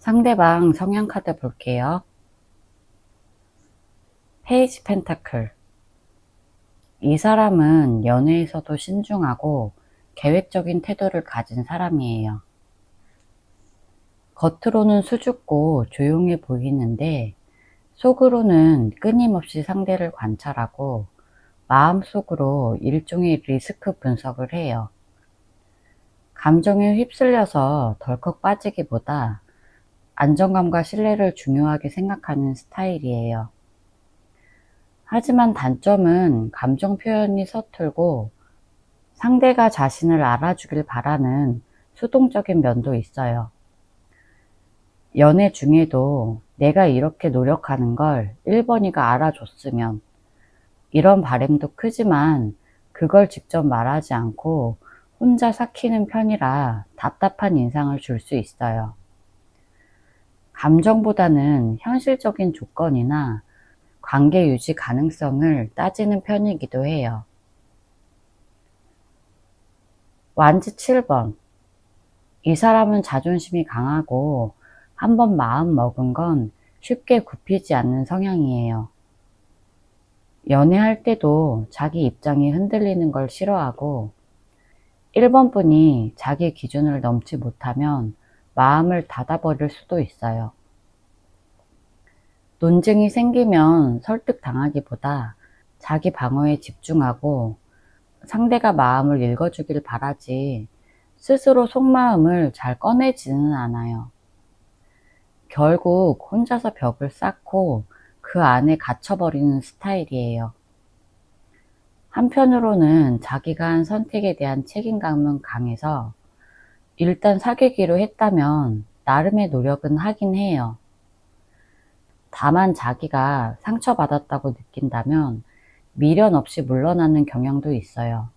상대방 성향 카드 볼게요. 페이지 펜타클. 이 사람은 연애에서도 신중하고 계획적인 태도를 가진 사람이에요. 겉으로는 수줍고 조용해 보이는데 속으로는 끊임없이 상대를 관찰하고 마음속으로 일종의 리스크 분석을 해요. 감정에 휩쓸려서 덜컥 빠지기보다 안정감과 신뢰를 중요하게 생각하는 스타일이에요. 하지만 단점은 감정 표현이 서툴고 상대가 자신을 알아주길 바라는 수동적인 면도 있어요. 연애 중에도 내가 이렇게 노력하는 걸 1번이가 알아줬으면, 이런 바람도 크지만 그걸 직접 말하지 않고 혼자 삭히는 편이라 답답한 인상을 줄 수 있어요. 감정보다는 현실적인 조건이나 관계 유지 가능성을 따지는 편이기도 해요. 완지 7번. 이 사람은 자존심이 강하고 한번 마음 먹은 건 쉽게 굽히지 않는 성향이에요. 연애할 때도 자기 입장이 흔들리는 걸 싫어하고 1번 분이 자기 기준을 넘지 못하면 마음을 닫아버릴 수도 있어요. 논쟁이 생기면 설득당하기보다 자기 방어에 집중하고 상대가 마음을 읽어주길 바라지 스스로 속마음을 잘 꺼내지는 않아요. 결국 혼자서 벽을 쌓고 그 안에 갇혀버리는 스타일이에요. 한편으로는 자기가 한 선택에 대한 책임감은 강해서 일단 사귀기로 했다면 나름의 노력은 하긴 해요. 다만 자기가 상처받았다고 느낀다면 미련 없이 물러나는 경향도 있어요.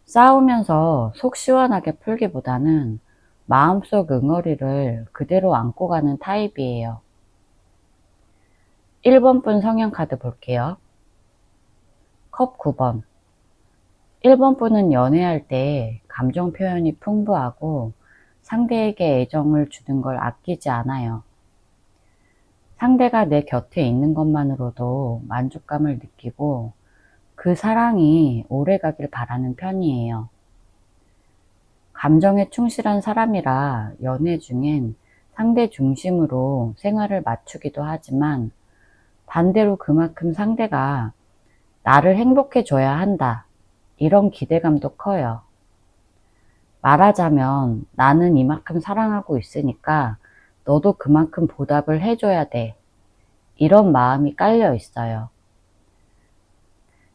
싸우면서 속 시원하게 풀기보다는 마음속 응어리를 그대로 안고 가는 타입이에요. 1번 분 성향 카드 볼게요. 컵 9번. 1번 분은 연애할 때 감정 표현이 풍부하고 상대에게 애정을 주는 걸 아끼지 않아요. 상대가 내 곁에 있는 것만으로도 만족감을 느끼고 그 사랑이 오래가길 바라는 편이에요. 감정에 충실한 사람이라 연애 중엔 상대 중심으로 생활을 맞추기도 하지만 반대로 그만큼 상대가 나를 행복해줘야 한다, 이런 기대감도 커요. 말하자면 나는 이만큼 사랑하고 있으니까 너도 그만큼 보답을 해줘야 돼, 이런 마음이 깔려 있어요.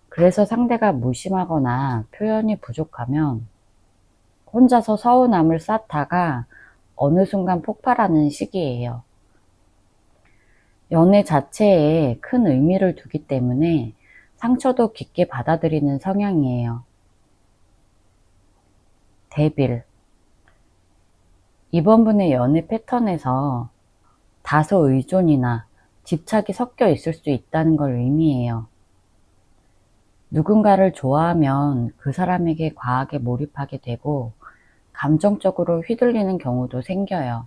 그래서 상대가 무심하거나 표현이 부족하면 혼자서 서운함을 쌓다가 어느 순간 폭발하는 시기예요. 연애 자체에 큰 의미를 두기 때문에 상처도 깊게 받아들이는 성향이에요. 데빌. 이번 분의 연애 패턴에서 다소 의존이나 집착이 섞여 있을 수 있다는 걸 의미해요. 누군가를 좋아하면 그 사람에게 과하게 몰입하게 되고 감정적으로 휘둘리는 경우도 생겨요.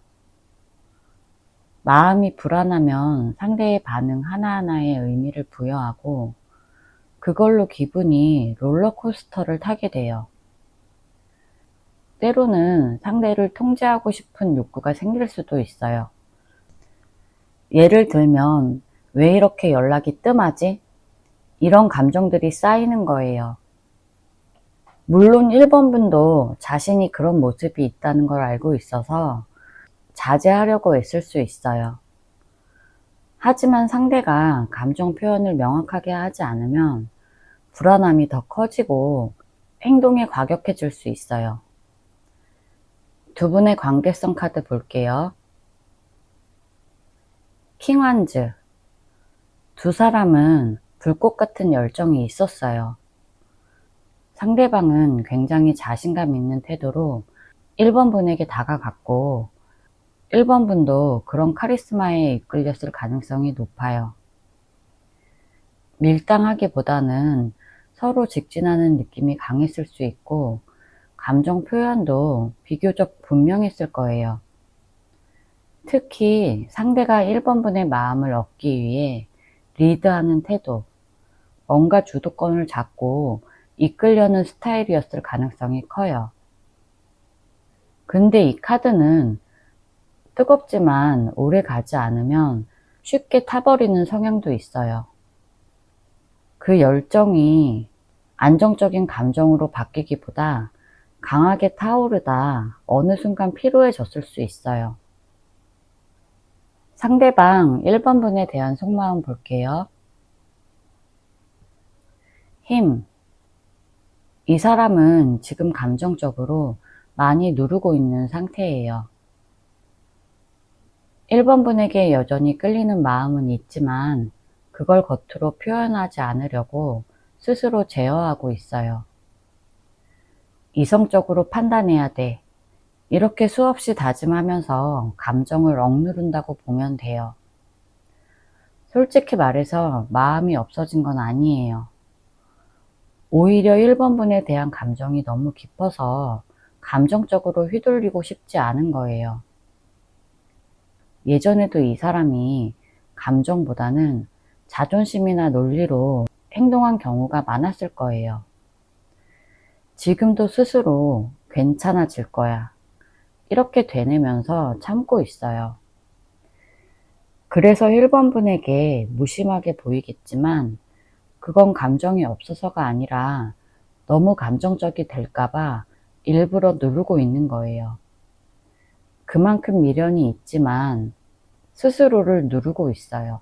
마음이 불안하면 상대의 반응 하나하나에 의미를 부여하고 그걸로 기분이 롤러코스터를 타게 돼요. 때로는 상대를 통제하고 싶은 욕구가 생길 수도 있어요. 예를 들면 왜 이렇게 연락이 뜸하지? 이런 감정들이 쌓이는 거예요. 물론 1번 분도 자신이 그런 모습이 있다는 걸 알고 있어서 자제하려고 애쓸 수 있어요. 하지만 상대가 감정 표현을 명확하게 하지 않으면 불안함이 더 커지고 행동에 과격해질 수 있어요. 두 분의 관계성 카드 볼게요. 킹완즈. 두 사람은 불꽃 같은 열정이 있었어요. 상대방은 굉장히 자신감 있는 태도로 1번 분에게 다가갔고 1번 분도 그런 카리스마에 이끌렸을 가능성이 높아요. 밀당하기보다는 서로 직진하는 느낌이 강했을 수 있고 감정 표현도 비교적 분명했을 거예요. 특히 상대가 1번분의 마음을 얻기 위해 리드하는 태도, 뭔가 주도권을 잡고 이끌려는 스타일이었을 가능성이 커요. 근데 이 카드는 뜨겁지만 오래 가지 않으면 쉽게 타버리는 성향도 있어요. 그 열정이 안정적인 감정으로 바뀌기보다 강하게 타오르다 어느 순간 피로해졌을 수 있어요. 상대방 1번분에 대한 속마음 볼게요. 힘. 이 사람은 지금 감정적으로 많이 누르고 있는 상태예요. 1번분에게 여전히 끌리는 마음은 있지만 그걸 겉으로 표현하지 않으려고 스스로 제어하고 있어요. 이성적으로 판단해야 돼. 이렇게 수없이 다짐하면서 감정을 억누른다고 보면 돼요. 솔직히 말해서 마음이 없어진 건 아니에요. 오히려 1번분에 대한 감정이 너무 깊어서 감정적으로 휘둘리고 싶지 않은 거예요. 예전에도 이 사람이 감정보다는 자존심이나 논리로 행동한 경우가 많았을 거예요. 지금도 스스로 괜찮아질 거야. 이렇게 되뇌면서 참고 있어요. 그래서 1번분에게 무심하게 보이겠지만 그건 감정이 없어서가 아니라 너무 감정적이 될까봐 일부러 누르고 있는 거예요. 그만큼 미련이 있지만 스스로를 누르고 있어요.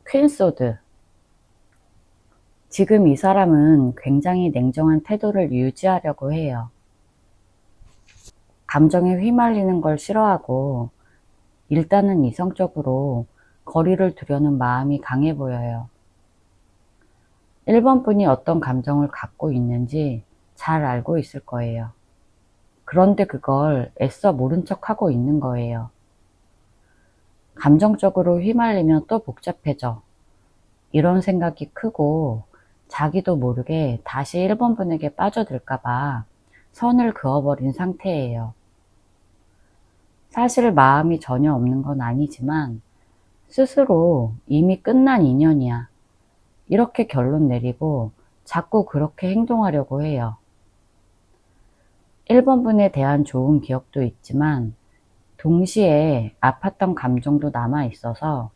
퀸소드. 지금 이 사람은 굉장히 냉정한 태도를 유지하려고 해요. 감정에 휘말리는 걸 싫어하고 일단은 이성적으로 거리를 두려는 마음이 강해 보여요. 1번분이 어떤 감정을 갖고 있는지 잘 알고 있을 거예요. 그런데 그걸 애써 모른 척하고 있는 거예요. 감정적으로 휘말리면 또 복잡해져. 이런 생각이 크고 자기도 모르게 다시 1번분에게 빠져들까봐 선을 그어버린 상태예요. 사실 마음이 전혀 없는 건 아니지만 스스로 이미 끝난 인연이야. 이렇게 결론 내리고 자꾸 그렇게 행동하려고 해요. 1번분에 대한 좋은 기억도 있지만 동시에 아팠던 감정도 남아 있어서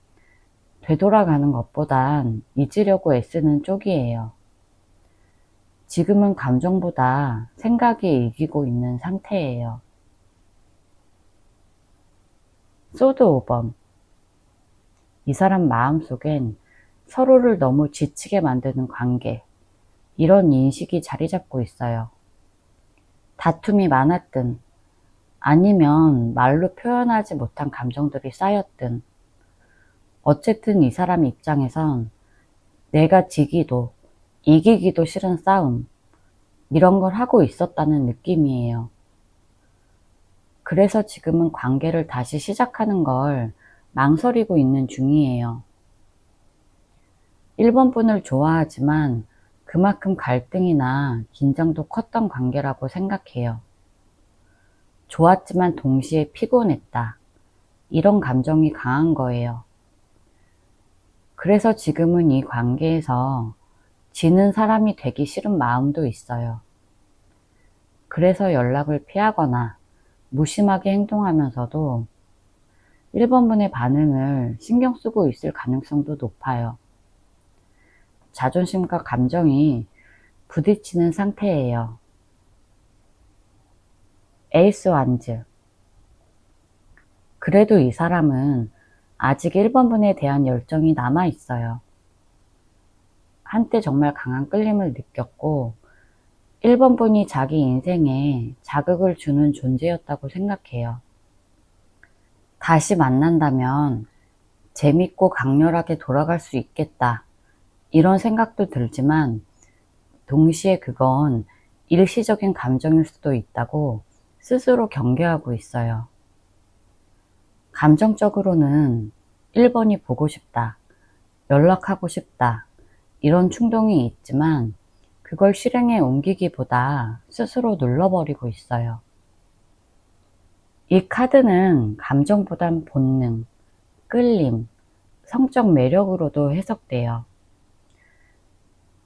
되돌아가는 것보단 잊으려고 애쓰는 쪽이에요. 지금은 감정보다 생각이 이기고 있는 상태예요. 소드 5번. 이 사람 마음속엔 서로를 너무 지치게 만드는 관계, 이런 인식이 자리 잡고 있어요. 다툼이 많았든 아니면 말로 표현하지 못한 감정들이 쌓였든 어쨌든 이 사람 입장에선 내가 지기도 이기기도 싫은 싸움, 이런 걸 하고 있었다는 느낌이에요. 그래서 지금은 관계를 다시 시작하는 걸 망설이고 있는 중이에요. 1번분을 좋아하지만 그만큼 갈등이나 긴장도 컸던 관계라고 생각해요. 좋았지만 동시에 피곤했다. 이런 감정이 강한 거예요. 그래서 지금은 이 관계에서 지는 사람이 되기 싫은 마음도 있어요. 그래서 연락을 피하거나 무심하게 행동하면서도 1번분의 반응을 신경 쓰고 있을 가능성도 높아요. 자존심과 감정이 부딪히는 상태예요. 에이스 완즈. 그래도 이 사람은 아직 1번분에 대한 열정이 남아 있어요. 한때 정말 강한 끌림을 느꼈고 1번분이 자기 인생에 자극을 주는 존재였다고 생각해요. 다시 만난다면 재밌고 강렬하게 돌아갈 수 있겠다. 이런 생각도 들지만 동시에 그건 일시적인 감정일 수도 있다고 스스로 경계하고 있어요. 감정적으로는 1번이 보고 싶다, 연락하고 싶다, 이런 충동이 있지만 그걸 실행에 옮기기보다 스스로 눌러버리고 있어요. 이 카드는 감정보단 본능, 끌림, 성적 매력으로도 해석돼요.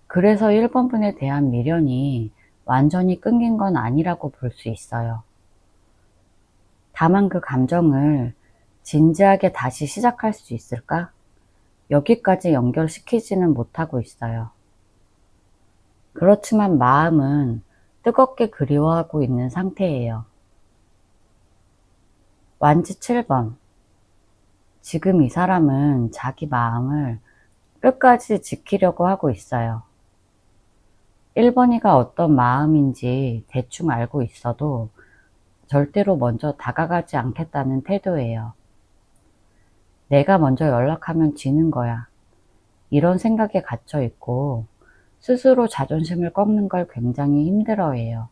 그래서 1번 분에 대한 미련이 완전히 끊긴 건 아니라고 볼 수 있어요. 다만 그 감정을 진지하게 다시 시작할 수 있을까? 여기까지 연결시키지는 못하고 있어요. 그렇지만 마음은 뜨겁게 그리워하고 있는 상태예요. 완지 7번. 지금 이 사람은 자기 마음을 끝까지 지키려고 하고 있어요. 1번이가 어떤 마음인지 대충 알고 있어도 절대로 먼저 다가가지 않겠다는 태도예요. 내가 먼저 연락하면 지는 거야. 이런 생각에 갇혀 있고 스스로 자존심을 꺾는 걸 굉장히 힘들어해요.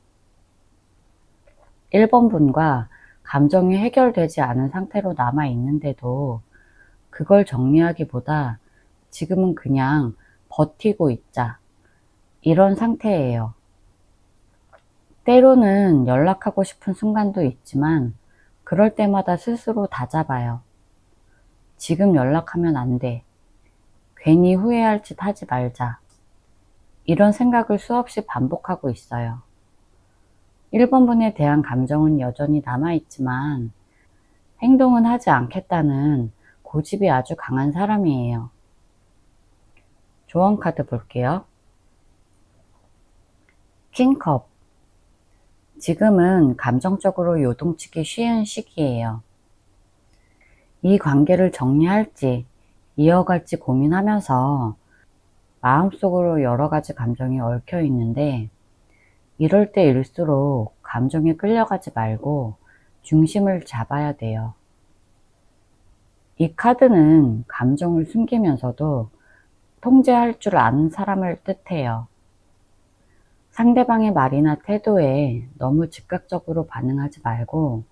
1번 분과 감정이 해결되지 않은 상태로 남아 있는데도 그걸 정리하기보다 지금은 그냥 버티고 있자. 이런 상태예요. 때로는 연락하고 싶은 순간도 있지만 그럴 때마다 스스로 다잡아요. 지금 연락하면 안 돼. 괜히 후회할 짓 하지 말자. 이런 생각을 수없이 반복하고 있어요. 1번 분에 대한 감정은 여전히 남아있지만 행동은 하지 않겠다는 고집이 아주 강한 사람이에요. 조언 카드 볼게요. 킹컵. 지금은 감정적으로 요동치기 쉬운 시기예요. 이 관계를 정리할지 이어갈지 고민하면서 마음속으로 여러 가지 감정이 얽혀 있는데 이럴 때일수록 감정에 끌려가지 말고 중심을 잡아야 돼요. 이 카드는 감정을 숨기면서도 통제할 줄 아는 사람을 뜻해요. 상대방의 말이나 태도에 너무 즉각적으로 반응하지 말고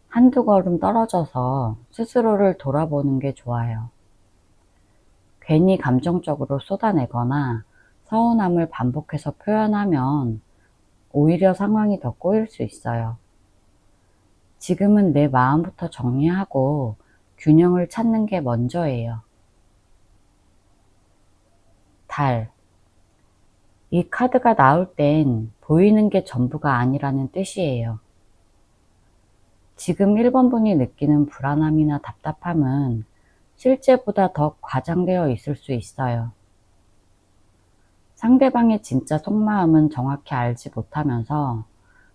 한두 걸음 떨어져서 스스로를 돌아보는 게 좋아요. 괜히 감정적으로 쏟아내거나 서운함을 반복해서 표현하면 오히려 상황이 더 꼬일 수 있어요. 지금은 내 마음부터 정리하고 균형을 찾는 게 먼저예요. 달. 이 카드가 나올 땐 보이는 게 전부가 아니라는 뜻이에요. 지금 1번 분이 느끼는 불안함이나 답답함은 실제보다 더 과장되어 있을 수 있어요. 상대방의 진짜 속마음은 정확히 알지 못하면서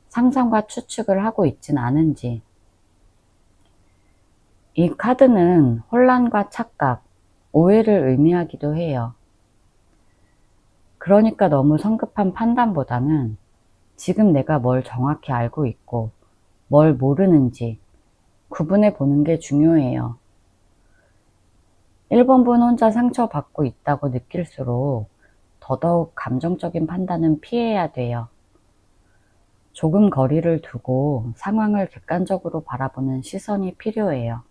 상상과 추측을 하고 있진 않은지. 이 카드는 혼란과 착각, 오해를 의미하기도 해요. 그러니까 너무 성급한 판단보다는 지금 내가 뭘 정확히 알고 있고 뭘 모르는지 구분해 보는 게 중요해요. 1번 분 혼자 상처받고 있다고 느낄수록 더더욱 감정적인 판단은 피해야 돼요. 조금 거리를 두고 상황을 객관적으로 바라보는 시선이 필요해요.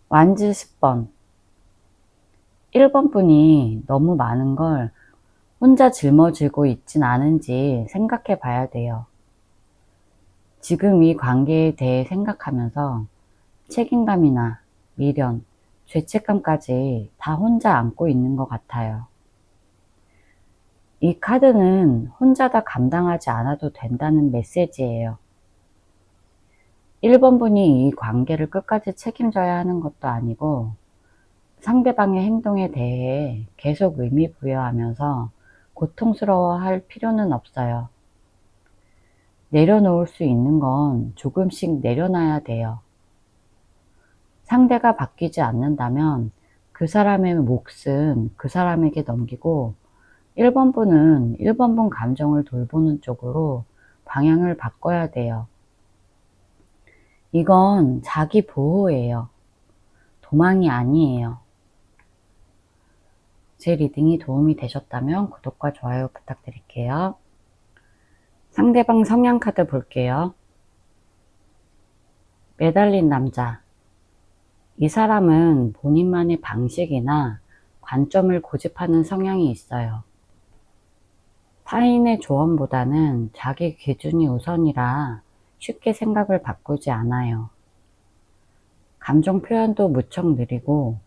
완지 10번. 1번 분이 너무 많은 걸 혼자 짊어지고 있진 않은지 생각해 봐야 돼요. 지금 이 관계에 대해 생각하면서 책임감이나 미련, 죄책감까지 다 혼자 안고 있는 것 같아요. 이 카드는 혼자 다 감당하지 않아도 된다는 메시지예요. 1번 분이 이 관계를 끝까지 책임져야 하는 것도 아니고 상대방의 행동에 대해 계속 의미 부여하면서 고통스러워할 필요는 없어요. 내려놓을 수 있는 건 조금씩 내려놔야 돼요. 상대가 바뀌지 않는다면 그 사람의 몫은 그 사람에게 넘기고 1번 분은 1번 분 감정을 돌보는 쪽으로 방향을 바꿔야 돼요. 이건 자기 보호예요. 도망이 아니에요. 제 리딩이 도움이 되셨다면 구독과 좋아요 부탁드릴게요. 상대방 성향 카드 볼게요. 매달린 남자. 이 사람은 본인만의 방식이나 관점을 고집하는 성향이 있어요. 타인의 조언보다는 자기 기준이 우선이라 쉽게 생각을 바꾸지 않아요. 감정 표현도 무척 느리고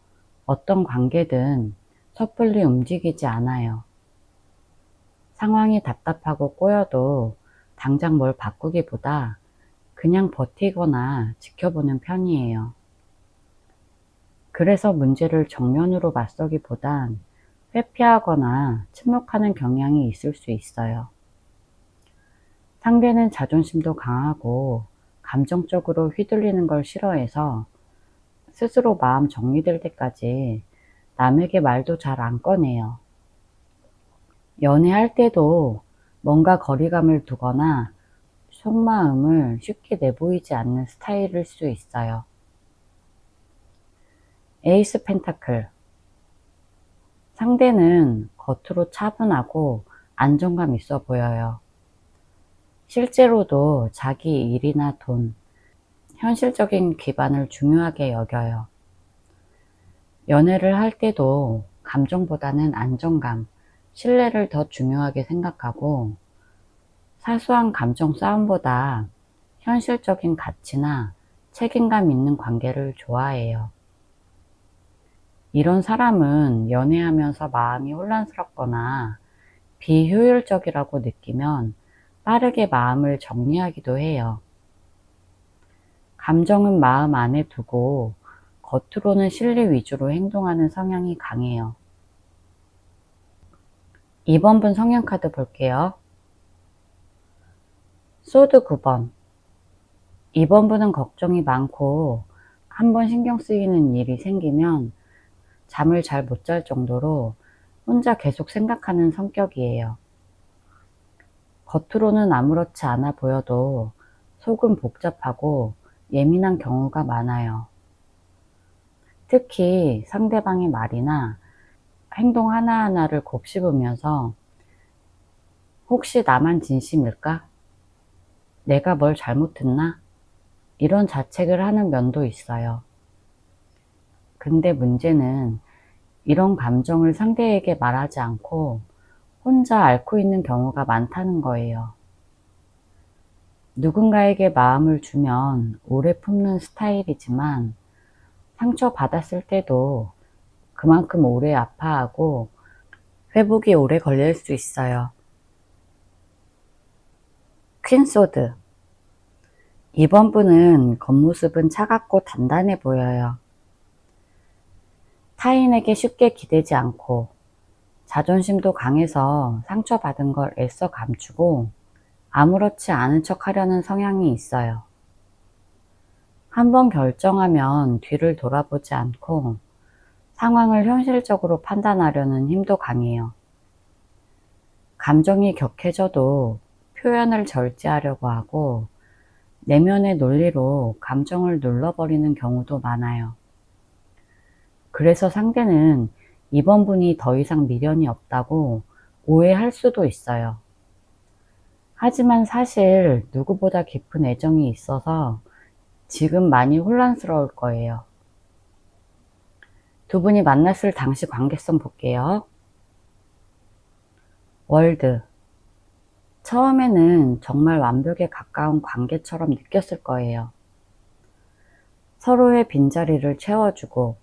어떤 관계든 섣불리 움직이지 않아요. 상황이 답답하고 꼬여도 당장 뭘 바꾸기보다 그냥 버티거나 지켜보는 편이에요. 그래서 문제를 정면으로 맞서기보단 회피하거나 침묵하는 경향이 있을 수 있어요. 상대는 자존심도 강하고 감정적으로 휘둘리는 걸 싫어해서 스스로 마음 정리될 때까지 남에게 말도 잘 안 꺼내요. 연애할 때도 뭔가 거리감을 두거나 속마음을 쉽게 내보이지 않는 스타일일 수 있어요. 에이스 펜타클. 상대는 겉으로 차분하고 안정감 있어 보여요. 실제로도 자기 일이나 돈, 현실적인 기반을 중요하게 여겨요. 연애를 할 때도 감정보다는 안정감, 신뢰를 더 중요하게 생각하고 사소한 감정 싸움보다 현실적인 가치나 책임감 있는 관계를 좋아해요. 이런 사람은 연애하면서 마음이 혼란스럽거나 비효율적이라고 느끼면 빠르게 마음을 정리하기도 해요. 감정은 마음 안에 두고 겉으로는 실리 위주로 행동하는 성향이 강해요. 2번분 성향카드 볼게요. 소드 9번. 2번분은 걱정이 많고 한번 신경 쓰이는 일이 생기면 잠을 잘 못 잘 정도로 혼자 계속 생각하는 성격이에요. 겉으로는 아무렇지 않아 보여도 속은 복잡하고 예민한 경우가 많아요. 특히 상대방의 말이나 행동 하나하나를 곱씹으면서 혹시 나만 진심일까? 내가 뭘 잘못했나? 이런 자책을 하는 면도 있어요. 근데 문제는 이런 감정을 상대에게 말하지 않고 혼자 앓고 있는 경우가 많다는 거예요. 누군가에게 마음을 주면 오래 품는 스타일이지만 상처받았을 때도 그만큼 오래 아파하고 회복이 오래 걸릴 수 있어요. 퀸소드. 이번 분은 겉모습은 차갑고 단단해 보여요. 타인에게 쉽게 기대지 않고 자존심도 강해서 상처받은 걸 애써 감추고 아무렇지 않은 척 하려는 성향이 있어요. 한번 결정하면 뒤를 돌아보지 않고 상황을 현실적으로 판단하려는 힘도 강해요. 감정이 격해져도 표현을 절제하려고 하고 내면의 논리로 감정을 눌러버리는 경우도 많아요. 그래서 상대는 이번 분이 더 이상 미련이 없다고 오해할 수도 있어요. 하지만 사실 누구보다 깊은 애정이 있어서 지금 많이 혼란스러울 거예요. 두 분이 만났을 당시 관계성 볼게요. 월드. 처음에는 정말 완벽에 가까운 관계처럼 느꼈을 거예요. 서로의 빈자리를 채워주고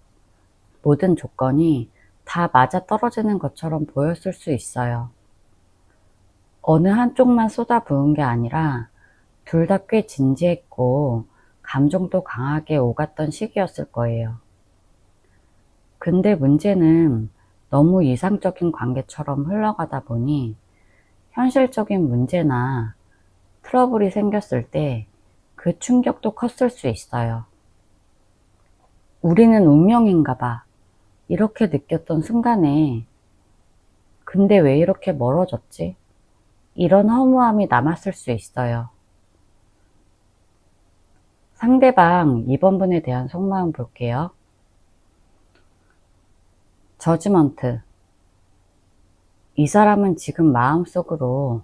모든 조건이 다 맞아떨어지는 것처럼 보였을 수 있어요. 어느 한쪽만 쏟아부은 게 아니라 둘 다 꽤 진지했고 감정도 강하게 오갔던 시기였을 거예요. 근데 문제는 너무 이상적인 관계처럼 흘러가다 보니 현실적인 문제나 트러블이 생겼을 때 그 충격도 컸을 수 있어요. 우리는 운명인가 봐. 이렇게 느꼈던 순간에 근데 왜 이렇게 멀어졌지? 이런 허무함이 남았을 수 있어요. 상대방 2번분에 대한 속마음 볼게요. 저지먼트. 이 사람은 지금 마음속으로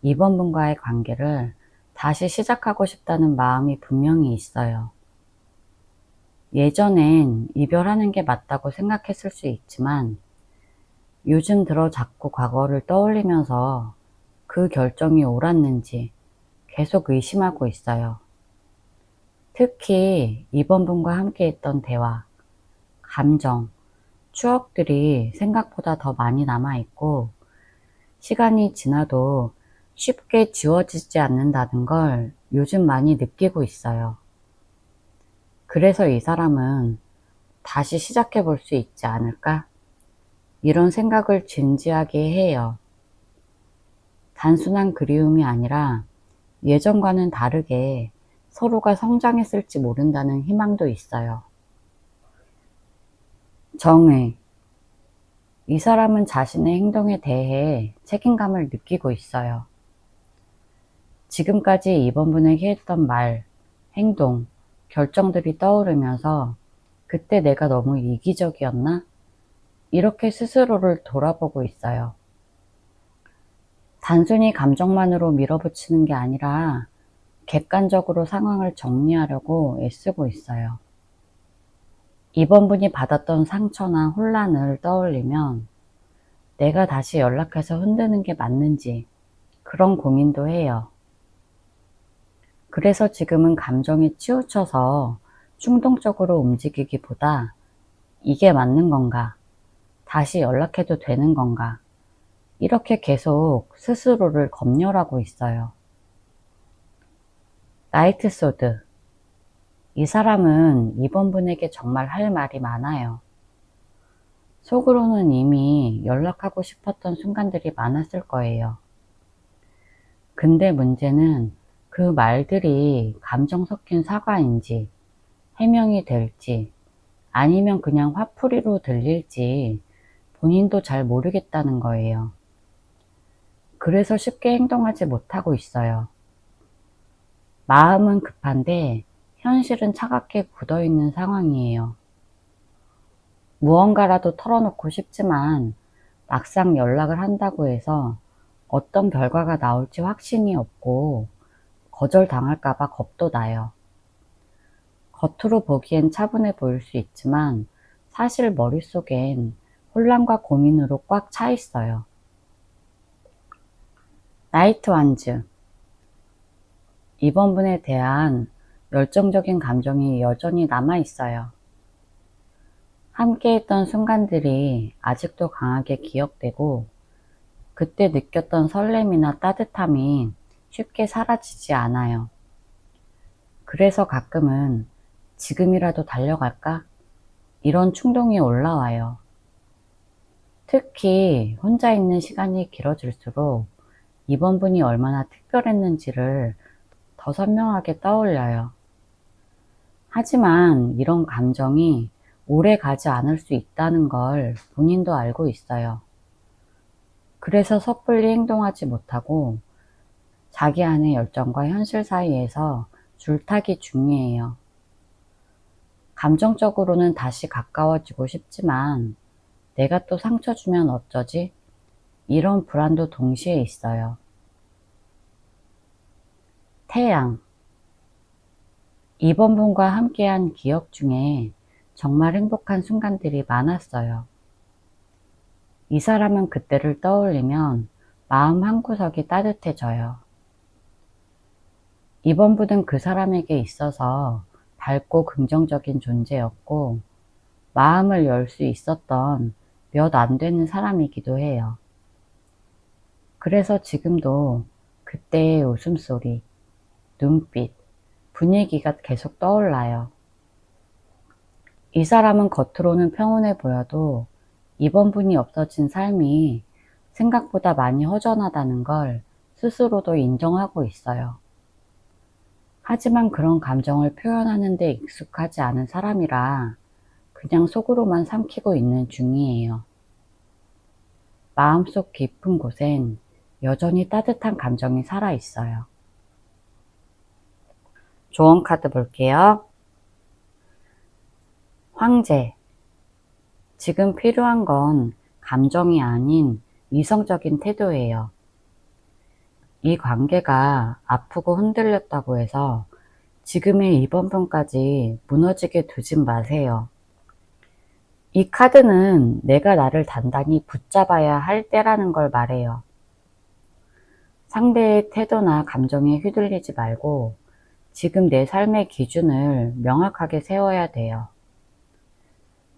2번분과의 관계를 다시 시작하고 싶다는 마음이 분명히 있어요. 예전엔 이별하는 게 맞다고 생각했을 수 있지만 요즘 들어 자꾸 과거를 떠올리면서 그 결정이 옳았는지 계속 의심하고 있어요. 특히 이번 분과 함께 했던 대화, 감정, 추억들이 생각보다 더 많이 남아있고 시간이 지나도 쉽게 지워지지 않는다는 걸 요즘 많이 느끼고 있어요. 그래서 이 사람은 다시 시작해 볼 수 있지 않을까? 이런 생각을 진지하게 해요. 단순한 그리움이 아니라 예전과는 다르게 서로가 성장했을지 모른다는 희망도 있어요. 정의. 이 사람은 자신의 행동에 대해 책임감을 느끼고 있어요. 지금까지 이번 분에게 했던 말, 행동, 결정들이 떠오르면서 그때 내가 너무 이기적이었나? 이렇게 스스로를 돌아보고 있어요. 단순히 감정만으로 밀어붙이는 게 아니라 객관적으로 상황을 정리하려고 애쓰고 있어요. 이번 분이 받았던 상처나 혼란을 떠올리면 내가 다시 연락해서 흔드는 게 맞는지 그런 고민도 해요. 그래서 지금은 감정에 치우쳐서 충동적으로 움직이기보다 이게 맞는 건가? 다시 연락해도 되는 건가? 이렇게 계속 스스로를 검열하고 있어요. 나이트 소드. 이 사람은 이번 분에게 정말 할 말이 많아요. 속으로는 이미 연락하고 싶었던 순간들이 많았을 거예요. 근데 문제는 그 말들이 감정 섞인 사과인지 해명이 될지 아니면 그냥 화풀이로 들릴지 본인도 잘 모르겠다는 거예요. 그래서 쉽게 행동하지 못하고 있어요. 마음은 급한데 현실은 차갑게 굳어있는 상황이에요. 무언가라도 털어놓고 싶지만 막상 연락을 한다고 해서 어떤 결과가 나올지 확신이 없고 거절당할까봐 겁도 나요. 겉으로 보기엔 차분해 보일 수 있지만 사실 머릿속엔 혼란과 고민으로 꽉 차 있어요. 나이트 완즈. 이번 분에 대한 열정적인 감정이 여전히 남아 있어요. 함께 했던 순간들이 아직도 강하게 기억되고 그때 느꼈던 설렘이나 따뜻함이 쉽게 사라지지 않아요. 그래서 가끔은 지금이라도 달려갈까? 이런 충동이 올라와요. 특히 혼자 있는 시간이 길어질수록 이번 분이 얼마나 특별했는지를 더 선명하게 떠올려요. 하지만 이런 감정이 오래 가지 않을 수 있다는 걸 본인도 알고 있어요. 그래서 섣불리 행동하지 못하고 자기 안의 열정과 현실 사이에서 줄타기 중이에요. 감정적으로는 다시 가까워지고 싶지만 내가 또 상처 주면 어쩌지? 이런 불안도 동시에 있어요. 태양. 이번 분과 함께한 기억 중에 정말 행복한 순간들이 많았어요. 이 사람은 그때를 떠올리면 마음 한구석이 따뜻해져요. 이번 분은 그 사람에게 있어서 밝고 긍정적인 존재였고 마음을 열 수 있었던 몇 안 되는 사람이기도 해요. 그래서 지금도 그때의 웃음소리, 눈빛, 분위기가 계속 떠올라요. 이 사람은 겉으로는 평온해 보여도 이번 분이 없어진 삶이 생각보다 많이 허전하다는 걸 스스로도 인정하고 있어요. 하지만 그런 감정을 표현하는 데 익숙하지 않은 사람이라 그냥 속으로만 삼키고 있는 중이에요. 마음속 깊은 곳엔 여전히 따뜻한 감정이 살아있어요. 조언 카드 볼게요. 황제. 지금 필요한 건 감정이 아닌 이성적인 태도예요. 이 관계가 아프고 흔들렸다고 해서 지금의 이번 분까지 무너지게 두진 마세요. 이 카드는 내가 나를 단단히 붙잡아야 할 때라는 걸 말해요. 상대의 태도나 감정에 휘둘리지 말고 지금 내 삶의 기준을 명확하게 세워야 돼요.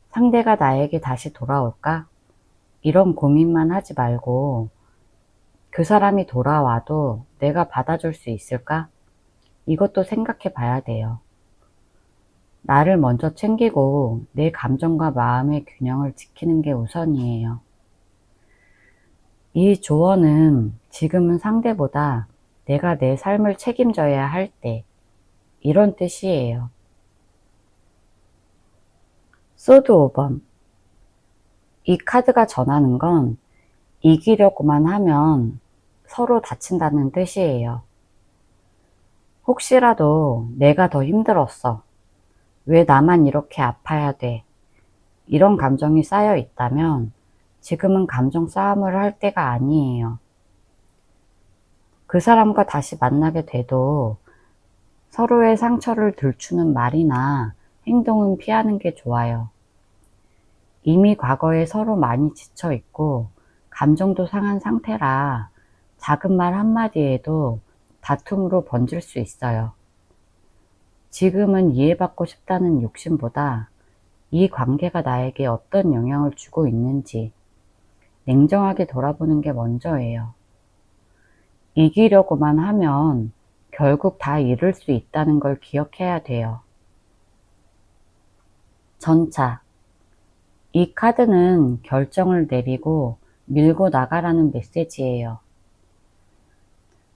상대가 나에게 다시 돌아올까? 이런 고민만 하지 말고 그 사람이 돌아와도 내가 받아줄 수 있을까? 이것도 생각해 봐야 돼요. 나를 먼저 챙기고 내 감정과 마음의 균형을 지키는 게 우선이에요. 이 조언은 지금은 상대보다 내가 내 삶을 책임져야 할 때, 이런 뜻이에요. 소드 5번. 이 카드가 전하는 건 이기려고만 하면 서로 다친다는 뜻이에요. 혹시라도 내가 더 힘들었어. 왜 나만 이렇게 아파야 돼? 이런 감정이 쌓여 있다면 지금은 감정 싸움을 할 때가 아니에요. 그 사람과 다시 만나게 돼도 서로의 상처를 들추는 말이나 행동은 피하는 게 좋아요. 이미 과거에 서로 많이 지쳐 있고 감정도 상한 상태라 작은 말 한마디에도 다툼으로 번질 수 있어요. 지금은 이해받고 싶다는 욕심보다 이 관계가 나에게 어떤 영향을 주고 있는지 냉정하게 돌아보는 게 먼저예요. 이기려고만 하면 결국 다 잃을 수 있다는 걸 기억해야 돼요. 전차. 이 카드는 결정을 내리고 밀고 나가라는 메시지예요.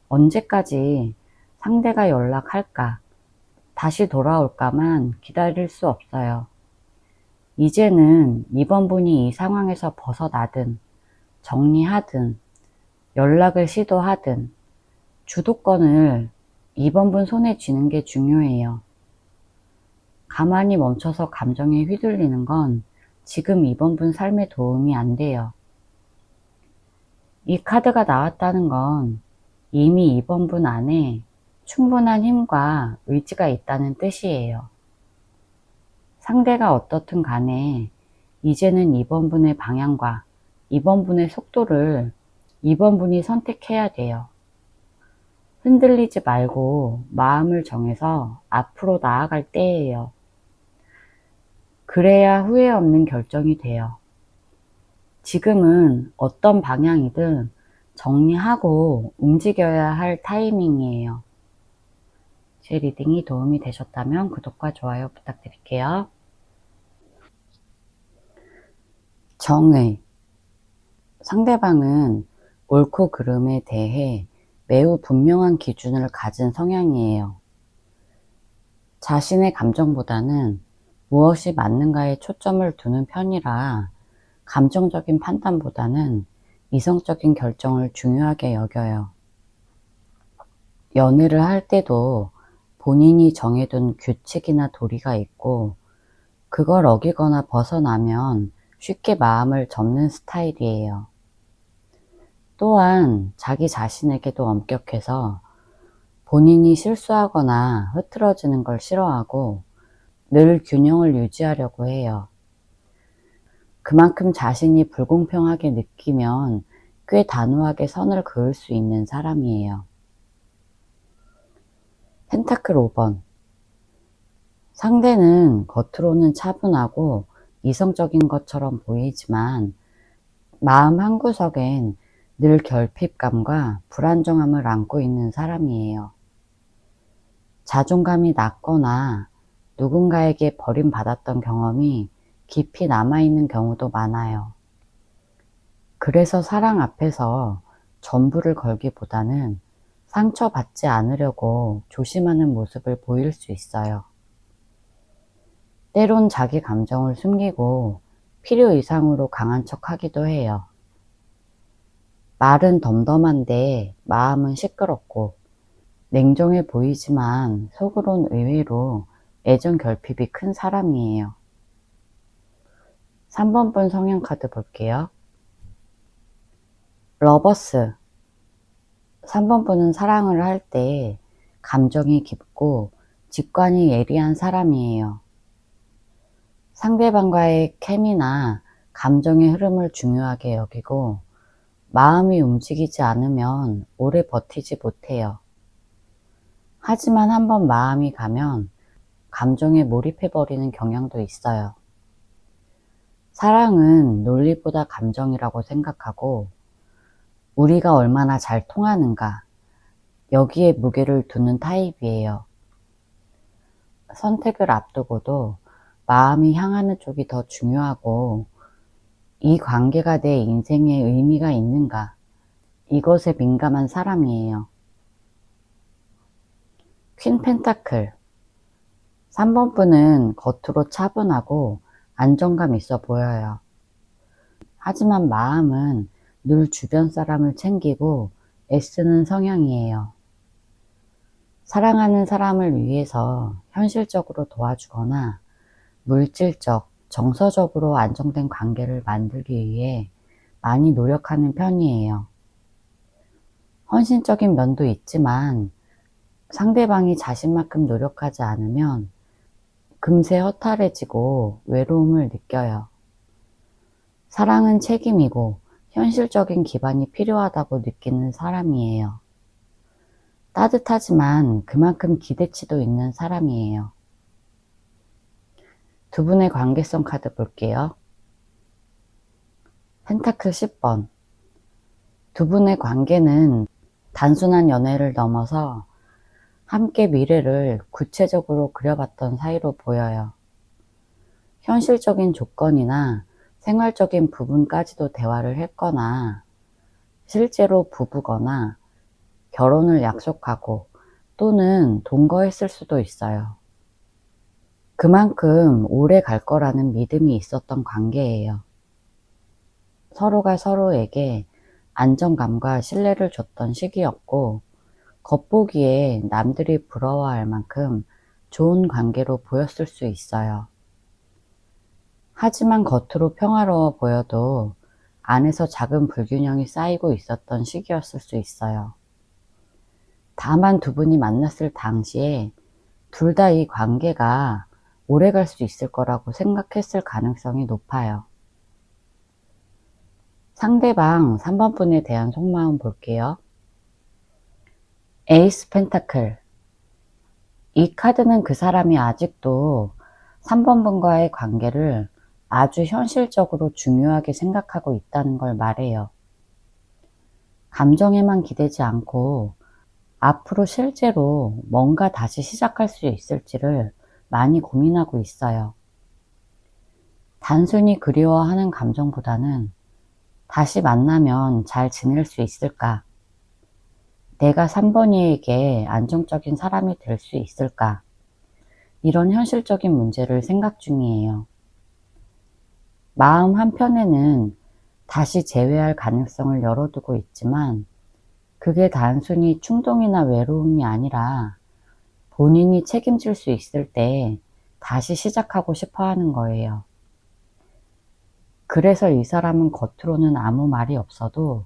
언제까지 상대가 연락할까, 다시 돌아올까만 기다릴 수 없어요. 이제는 이번 분이 이 상황에서 벗어나든 정리하든 연락을 시도하든 주도권을 이번 분 손에 쥐는 게 중요해요. 가만히 멈춰서 감정에 휘둘리는 건 지금 이번 분 삶에 도움이 안 돼요. 이 카드가 나왔다는 건 이미 이번 분 안에 충분한 힘과 의지가 있다는 뜻이에요. 상대가 어떻든 간에 이제는 이번 분의 방향과 이번 분의 속도를 이번 분이 선택해야 돼요. 흔들리지 말고 마음을 정해서 앞으로 나아갈 때예요. 그래야 후회 없는 결정이 돼요. 지금은 어떤 방향이든 정리하고 움직여야 할 타이밍이에요. 제 리딩이 도움이 되셨다면 구독과 좋아요 부탁드릴게요. 정의. 상대방은 옳고 그름에 대해 매우 분명한 기준을 가진 성향이에요. 자신의 감정보다는 무엇이 맞는가에 초점을 두는 편이라 감정적인 판단보다는 이성적인 결정을 중요하게 여겨요. 연애를 할 때도 본인이 정해둔 규칙이나 도리가 있고 그걸 어기거나 벗어나면 쉽게 마음을 접는 스타일이에요. 또한 자기 자신에게도 엄격해서 본인이 실수하거나 흐트러지는 걸 싫어하고 늘 균형을 유지하려고 해요. 그만큼 자신이 불공평하게 느끼면 꽤 단호하게 선을 그을 수 있는 사람이에요. 펜타클 5번. 상대는 겉으로는 차분하고 이성적인 것처럼 보이지만 마음 한구석엔 늘 결핍감과 불안정함을 안고 있는 사람이에요. 자존감이 낮거나 누군가에게 버림받았던 경험이 깊이 남아있는 경우도 많아요. 그래서 사랑 앞에서 전부를 걸기보다는 상처받지 않으려고 조심하는 모습을 보일 수 있어요. 때론 자기 감정을 숨기고 필요 이상으로 강한 척 하기도 해요. 말은 덤덤한데 마음은 시끄럽고 냉정해 보이지만 속으론 의외로 애정 결핍이 큰 사람이에요. 3번 분 성향 카드 볼게요. 러버스. 3번 분은 사랑을 할 때 감정이 깊고 직관이 예리한 사람이에요. 상대방과의 케미나 감정의 흐름을 중요하게 여기고 마음이 움직이지 않으면 오래 버티지 못해요. 하지만 한번 마음이 가면 감정에 몰입해버리는 경향도 있어요. 사랑은 논리보다 감정이라고 생각하고 우리가 얼마나 잘 통하는가 여기에 무게를 두는 타입이에요. 선택을 앞두고도 마음이 향하는 쪽이 더 중요하고 이 관계가 내 인생에 의미가 있는가 이것에 민감한 사람이에요. 퀸 펜타클 3번 분은 겉으로 차분하고 안정감 있어 보여요. 하지만 마음은 늘 주변 사람을 챙기고 애쓰는 성향이에요. 사랑하는 사람을 위해서 현실적으로 도와주거나 물질적, 정서적으로 안정된 관계를 만들기 위해 많이 노력하는 편이에요. 헌신적인 면도 있지만 상대방이 자신만큼 노력하지 않으면 금세 허탈해지고 외로움을 느껴요. 사랑은 책임이고 현실적인 기반이 필요하다고 느끼는 사람이에요. 따뜻하지만 그만큼 기대치도 있는 사람이에요. 두 분의 관계성 카드 볼게요. 펜타클 10번. 두 분의 관계는 단순한 연애를 넘어서 함께 미래를 구체적으로 그려봤던 사이로 보여요. 현실적인 조건이나 생활적인 부분까지도 대화를 했거나 실제로 부부거나 결혼을 약속하고 또는 동거했을 수도 있어요. 그만큼 오래 갈 거라는 믿음이 있었던 관계예요. 서로가 서로에게 안정감과 신뢰를 줬던 시기였고 겉보기에 남들이 부러워할 만큼 좋은 관계로 보였을 수 있어요. 하지만 겉으로 평화로워 보여도 안에서 작은 불균형이 쌓이고 있었던 시기였을 수 있어요. 다만 두 분이 만났을 당시에 둘 다 이 관계가 오래 갈 수 있을 거라고 생각했을 가능성이 높아요. 상대방 3번 분에 대한 속마음 볼게요. 에이스 펜타클. 이 카드는 그 사람이 아직도 3번 분과의 관계를 아주 현실적으로 중요하게 생각하고 있다는 걸 말해요. 감정에만 기대지 않고 앞으로 실제로 뭔가 다시 시작할 수 있을지를 많이 고민하고 있어요. 단순히 그리워하는 감정보다는 다시 만나면 잘 지낼 수 있을까? 내가 3번이에게 안정적인 사람이 될 수 있을까? 이런 현실적인 문제를 생각 중이에요. 마음 한편에는 다시 재회할 가능성을 열어두고 있지만 그게 단순히 충동이나 외로움이 아니라 본인이 책임질 수 있을 때 다시 시작하고 싶어 하는 거예요. 그래서 이 사람은 겉으로는 아무 말이 없어도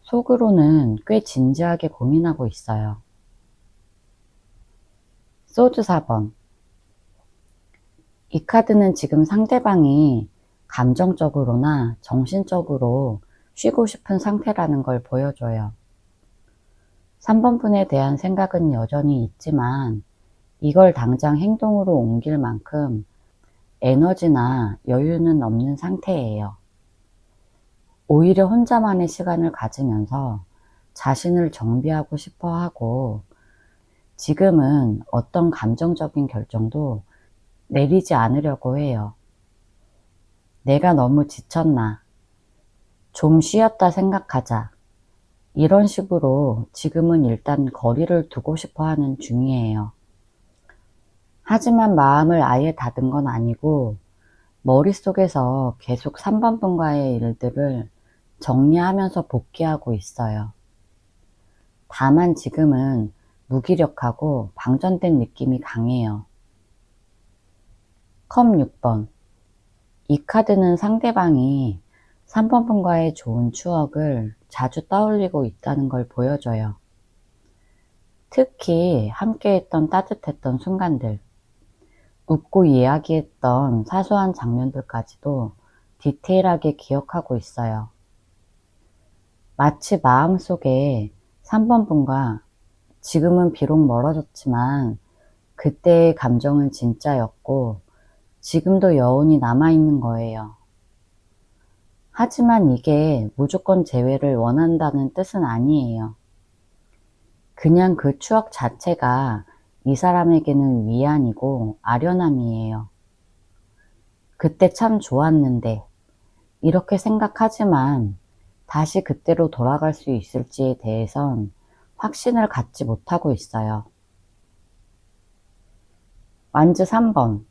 속으로는 꽤 진지하게 고민하고 있어요. 소드 4번. 이 카드는 지금 상대방이 감정적으로나 정신적으로 쉬고 싶은 상태라는 걸 보여줘요. 3번 분에 대한 생각은 여전히 있지만 이걸 당장 행동으로 옮길 만큼 에너지나 여유는 없는 상태예요. 오히려 혼자만의 시간을 가지면서 자신을 정비하고 싶어 하고 지금은 어떤 감정적인 결정도 내리지 않으려고 해요. 내가 너무 지쳤나? 좀 쉬었다 생각하자. 이런 식으로 지금은 일단 거리를 두고 싶어 하는 중이에요. 하지만 마음을 아예 닫은 건 아니고 머릿속에서 계속 3번 분과의 일들을 정리하면서 복귀하고 있어요. 다만 지금은 무기력하고 방전된 느낌이 강해요. 컵 6번. 이 카드는 상대방이 3번 분과의 좋은 추억을 자주 떠올리고 있다는 걸 보여줘요. 특히 함께했던 따뜻했던 순간들, 웃고 이야기했던 사소한 장면들까지도 디테일하게 기억하고 있어요. 마치 마음속에 3번 분과 지금은 비록 멀어졌지만 그때의 감정은 진짜였고 지금도 여운이 남아있는 거예요. 하지만 이게 무조건 재회를 원한다는 뜻은 아니에요. 그냥 그 추억 자체가 이 사람에게는 위안이고 아련함이에요. 그때 참 좋았는데 이렇게 생각하지만 다시 그때로 돌아갈 수 있을지에 대해선 확신을 갖지 못하고 있어요. 완즈 3번.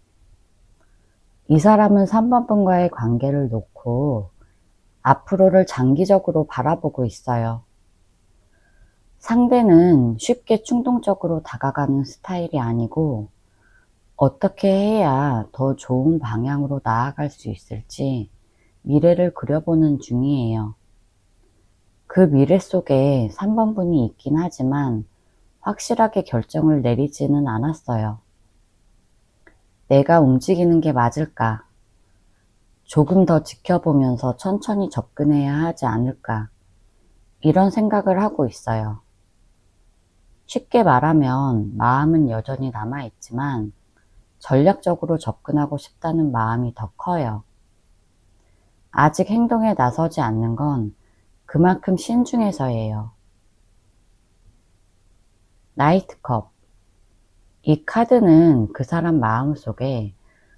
이 사람은 3번 분과의 관계를 놓고 앞으로를 장기적으로 바라보고 있어요. 상대는 쉽게 충동적으로 다가가는 스타일이 아니고 어떻게 해야 더 좋은 방향으로 나아갈 수 있을지 미래를 그려보는 중이에요. 그 미래 속에 3번 분이 있긴 하지만 확실하게 결정을 내리지는 않았어요. 내가 움직이는 게 맞을까? 조금 더 지켜보면서 천천히 접근해야 하지 않을까? 이런 생각을 하고 있어요. 쉽게 말하면 마음은 여전히 남아있지만 전략적으로 접근하고 싶다는 마음이 더 커요. 아직 행동에 나서지 않는 건 그만큼 신중해서예요. 나이트컵. 이 카드는 그 사람 마음속에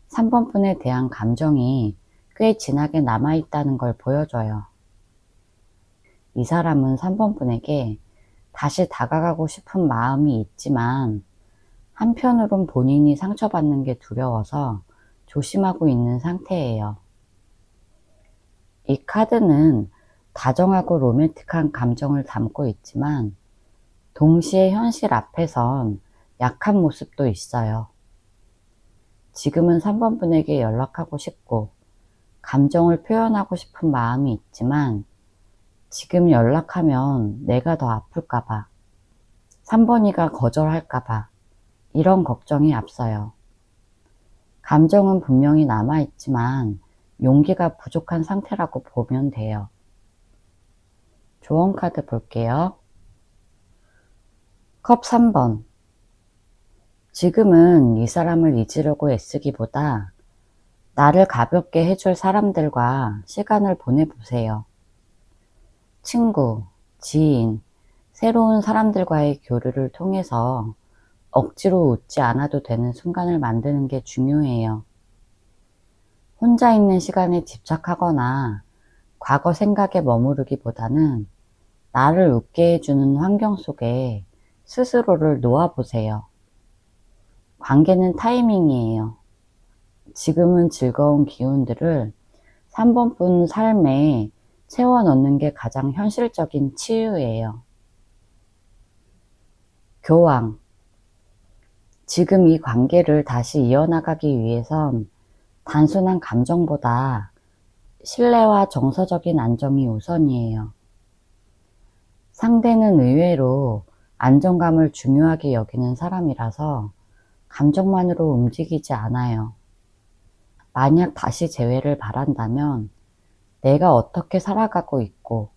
3번 분에 대한 감정이 꽤 진하게 남아있다는 걸 보여줘요. 이 사람은 3번 분에게 다시 다가가고 싶은 마음이 있지만 한편으론 본인이 상처받는 게 두려워서 조심하고 있는 상태예요. 이 카드는 다정하고 로맨틱한 감정을 담고 있지만 동시에 현실 앞에선 약한 모습도 있어요. 지금은 3번 분에게 연락하고 싶고 감정을 표현하고 싶은 마음이 있지만 지금 연락하면 내가 더 아플까봐, 3번이가 거절할까봐 이런 걱정이 앞서요. 감정은 분명히 남아있지만 용기가 부족한 상태라고 보면 돼요. 조언 카드 볼게요. 컵 3번. 지금은 이 사람을 잊으려고 애쓰기보다 나를 가볍게 해줄 사람들과 시간을 보내보세요. 친구, 지인, 새로운 사람들과의 교류를 통해서 억지로 웃지 않아도 되는 순간을 만드는 게 중요해요. 혼자 있는 시간에 집착하거나 과거 생각에 머무르기보다는 나를 웃게 해주는 환경 속에 스스로를 놓아보세요. 관계는 타이밍이에요. 지금은 즐거운 기운들을 3번 분 삶에 채워 넣는 게 가장 현실적인 치유예요. 교황. 지금 이 관계를 다시 이어나가기 위해선 단순한 감정보다 신뢰와 정서적인 안정이 우선이에요. 상대는 의외로 안정감을 중요하게 여기는 사람이라서 감정만으로 움직이지 않아요. 만약 다시 재회를 바란다면 내가 어떻게 살아가고 있고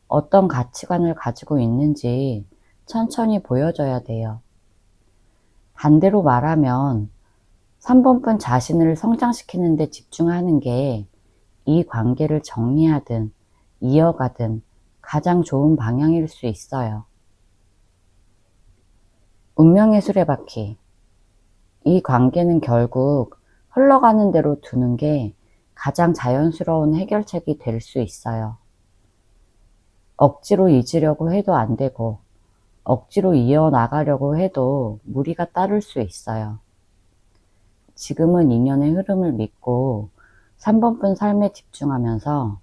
어떤 가치관을 가지고 있는지 천천히 보여줘야 돼요. 반대로 말하면 3번 분 자신을 성장시키는 데 집중하는 게 이 관계를 정리하든 이어가든 가장 좋은 방향일 수 있어요. 운명의 수레바퀴. 이 관계는 결국 흘러가는 대로 두는 게 가장 자연스러운 해결책이 될 수 있어요. 억지로 잊으려고 해도 안 되고 억지로 이어나가려고 해도 무리가 따를 수 있어요. 지금은 인연의 흐름을 믿고 3번 분 삶에 집중하면서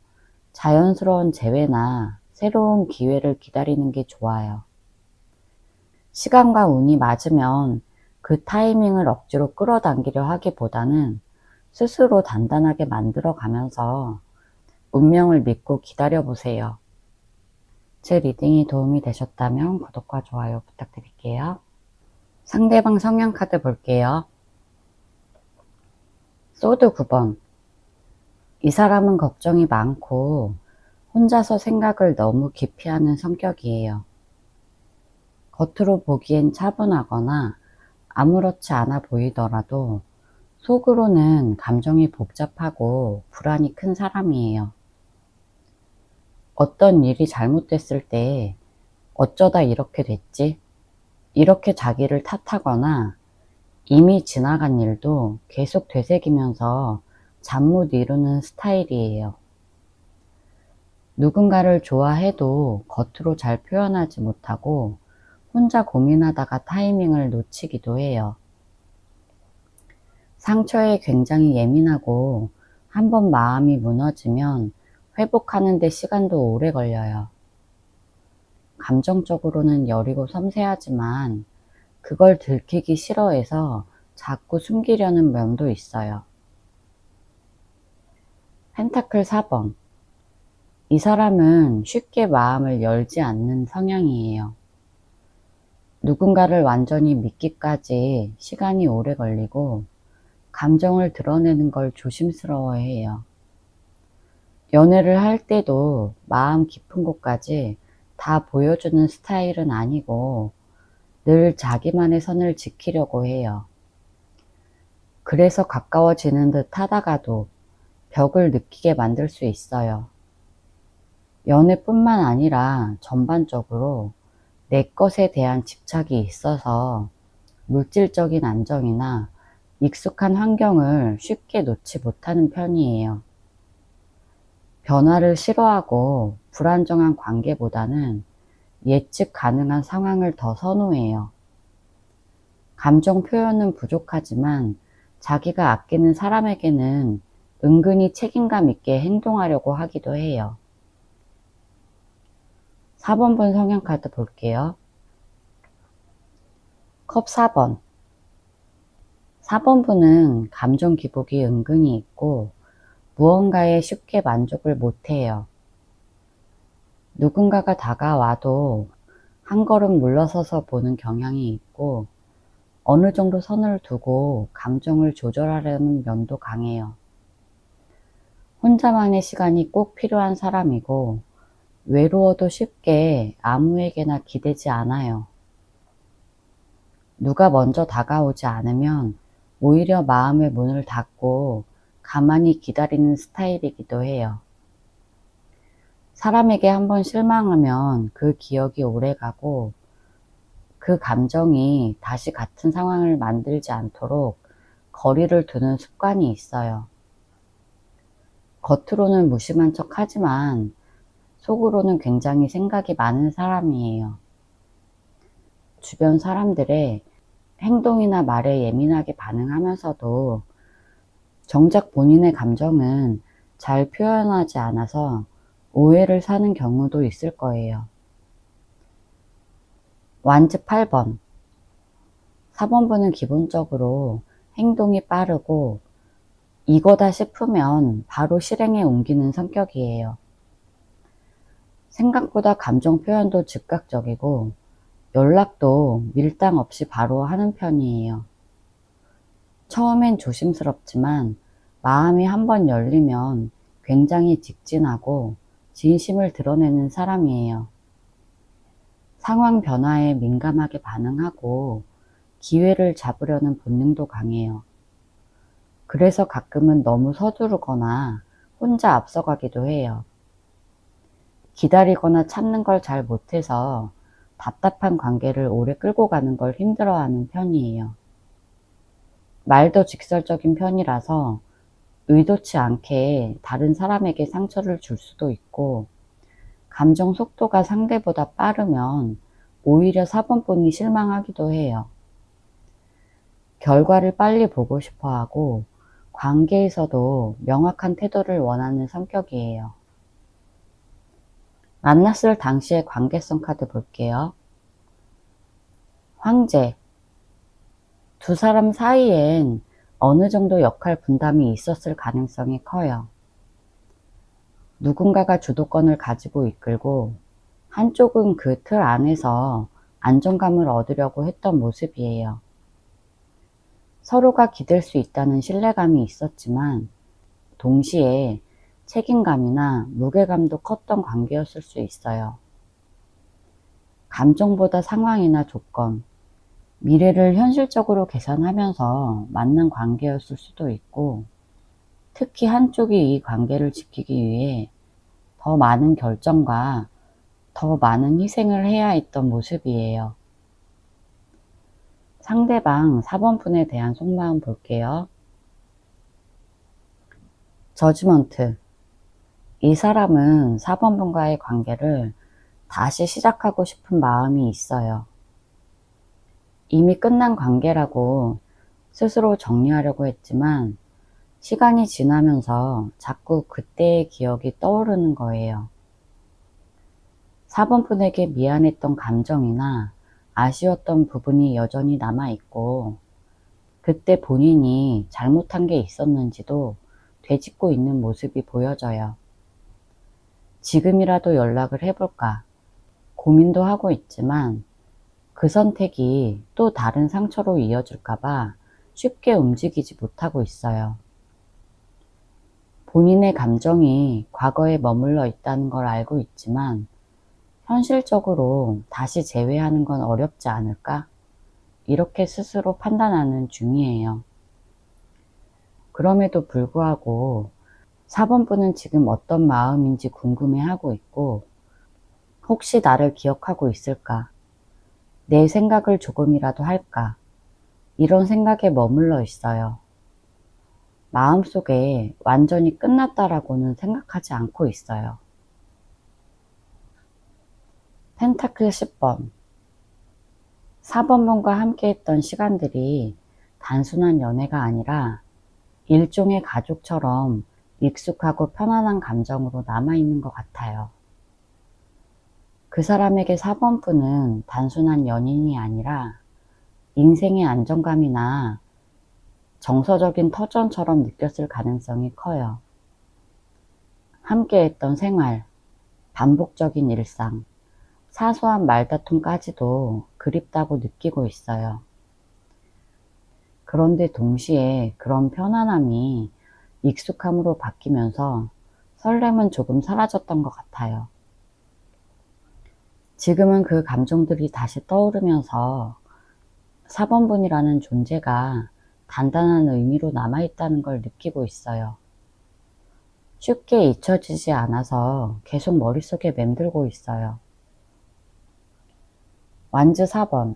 자연스러운 재회나 새로운 기회를 기다리는 게 좋아요. 시간과 운이 맞으면 그 타이밍을 억지로 끌어당기려 하기보다는 스스로 단단하게 만들어가면서 운명을 믿고 기다려보세요. 제 리딩이 도움이 되셨다면 구독과 좋아요 부탁드릴게요. 상대방 성향 카드 볼게요. 소드 9번. 이 사람은 걱정이 많고 혼자서 생각을 너무 깊이 하는 성격이에요. 겉으로 보기엔 차분하거나 아무렇지 않아 보이더라도 속으로는 감정이 복잡하고 불안이 큰 사람이에요. 어떤 일이 잘못됐을 때 어쩌다 이렇게 됐지? 이렇게 자기를 탓하거나 이미 지나간 일도 계속 되새기면서 잠 못 이루는 스타일이에요. 누군가를 좋아해도 겉으로 잘 표현하지 못하고 혼자 고민하다가 타이밍을 놓치기도 해요. 상처에 굉장히 예민하고 한번 마음이 무너지면 회복하는 데 시간도 오래 걸려요. 감정적으로는 여리고 섬세하지만 그걸 들키기 싫어해서 자꾸 숨기려는 면도 있어요. 펜타클 4번. 이 사람은 쉽게 마음을 열지 않는 성향이에요. 누군가를 완전히 믿기까지 시간이 오래 걸리고 감정을 드러내는 걸 조심스러워해요. 연애를 할 때도 마음 깊은 곳까지 다 보여주는 스타일은 아니고 늘 자기만의 선을 지키려고 해요. 그래서 가까워지는 듯 하다가도 벽을 느끼게 만들 수 있어요. 연애뿐만 아니라 전반적으로 내 것에 대한 집착이 있어서 물질적인 안정이나 익숙한 환경을 쉽게 놓지 못하는 편이에요. 변화를 싫어하고 불안정한 관계보다는 예측 가능한 상황을 더 선호해요. 감정 표현은 부족하지만 자기가 아끼는 사람에게는 은근히 책임감 있게 행동하려고 하기도 해요. 4번분 성향 카드 볼게요. 컵 4번. 4번분은 감정 기복이 은근히 있고 무언가에 쉽게 만족을 못해요. 누군가가 다가와도 한 걸음 물러서서 보는 경향이 있고 어느 정도 선을 두고 감정을 조절하려는 면도 강해요. 혼자만의 시간이 꼭 필요한 사람이고 외로워도 쉽게 아무에게나 기대지 않아요. 누가 먼저 다가오지 않으면 오히려 마음의 문을 닫고 가만히 기다리는 스타일이기도 해요. 사람에게 한번 실망하면 그 기억이 오래가고 그 감정이 다시 같은 상황을 만들지 않도록 거리를 두는 습관이 있어요. 겉으로는 무심한 척 하지만 속으로는 굉장히 생각이 많은 사람이에요. 주변 사람들의 행동이나 말에 예민하게 반응하면서도 정작 본인의 감정은 잘 표현하지 않아서 오해를 사는 경우도 있을 거예요. 완즈 8번. 4번분은 기본적으로 행동이 빠르고 이거다 싶으면 바로 실행에 옮기는 성격이에요. 생각보다 감정 표현도 즉각적이고 연락도 밀당 없이 바로 하는 편이에요. 처음엔 조심스럽지만 마음이 한번 열리면 굉장히 직진하고 진심을 드러내는 사람이에요. 상황 변화에 민감하게 반응하고 기회를 잡으려는 본능도 강해요. 그래서 가끔은 너무 서두르거나 혼자 앞서가기도 해요. 기다리거나 참는 걸 잘 못해서 답답한 관계를 오래 끌고 가는 걸 힘들어하는 편이에요. 말도 직설적인 편이라서 의도치 않게 다른 사람에게 상처를 줄 수도 있고 감정 속도가 상대보다 빠르면 오히려 4번분이 실망하기도 해요. 결과를 빨리 보고 싶어 하고 관계에서도 명확한 태도를 원하는 성격이에요. 만났을 당시의 관계성 카드 볼게요. 황제. 두 사람 사이엔 어느 정도 역할 분담이 있었을 가능성이 커요. 누군가가 주도권을 가지고 이끌고 한쪽은 그 틀 안에서 안정감을 얻으려고 했던 모습이에요. 서로가 기댈 수 있다는 신뢰감이 있었지만 동시에 책임감이나 무게감도 컸던 관계였을 수 있어요. 감정보다 상황이나 조건, 미래를 현실적으로 계산하면서 맞는 관계였을 수도 있고, 특히 한쪽이 이 관계를 지키기 위해 더 많은 결정과 더 많은 희생을 해야 했던 모습이에요. 상대방 4번분에 대한 속마음 볼게요. 저지먼트. 이 사람은 4번분과의 관계를 다시 시작하고 싶은 마음이 있어요. 이미 끝난 관계라고 스스로 정리하려고 했지만 시간이 지나면서 자꾸 그때의 기억이 떠오르는 거예요. 4번분에게 미안했던 감정이나 아쉬웠던 부분이 여전히 남아있고, 그때 본인이 잘못한 게 있었는지도 되짚고 있는 모습이 보여져요. 지금이라도 연락을 해볼까 고민도 하고 있지만 그 선택이 또 다른 상처로 이어질까봐 쉽게 움직이지 못하고 있어요. 본인의 감정이 과거에 머물러 있다는 걸 알고 있지만 현실적으로 다시 재회하는 건 어렵지 않을까? 이렇게 스스로 판단하는 중이에요. 그럼에도 불구하고 4번분은 지금 어떤 마음인지 궁금해하고 있고, 혹시 나를 기억하고 있을까? 내 생각을 조금이라도 할까? 이런 생각에 머물러 있어요. 마음속에 완전히 끝났다라고는 생각하지 않고 있어요. 펜타클 10번. 4번분과 함께했던 시간들이 단순한 연애가 아니라 일종의 가족처럼 익숙하고 편안한 감정으로 남아있는 것 같아요. 그 사람에게 4번분은 단순한 연인이 아니라 인생의 안정감이나 정서적인 터전처럼 느꼈을 가능성이 커요. 함께했던 생활, 반복적인 일상, 사소한 말다툼까지도 그립다고 느끼고 있어요. 그런데 동시에 그런 편안함이 익숙함으로 바뀌면서 설렘은 조금 사라졌던 것 같아요. 지금은 그 감정들이 다시 떠오르면서 4번분이라는 존재가 단단한 의미로 남아있다는 걸 느끼고 있어요. 쉽게 잊혀지지 않아서 계속 머릿속에 맴돌고 있어요. 완즈 4번.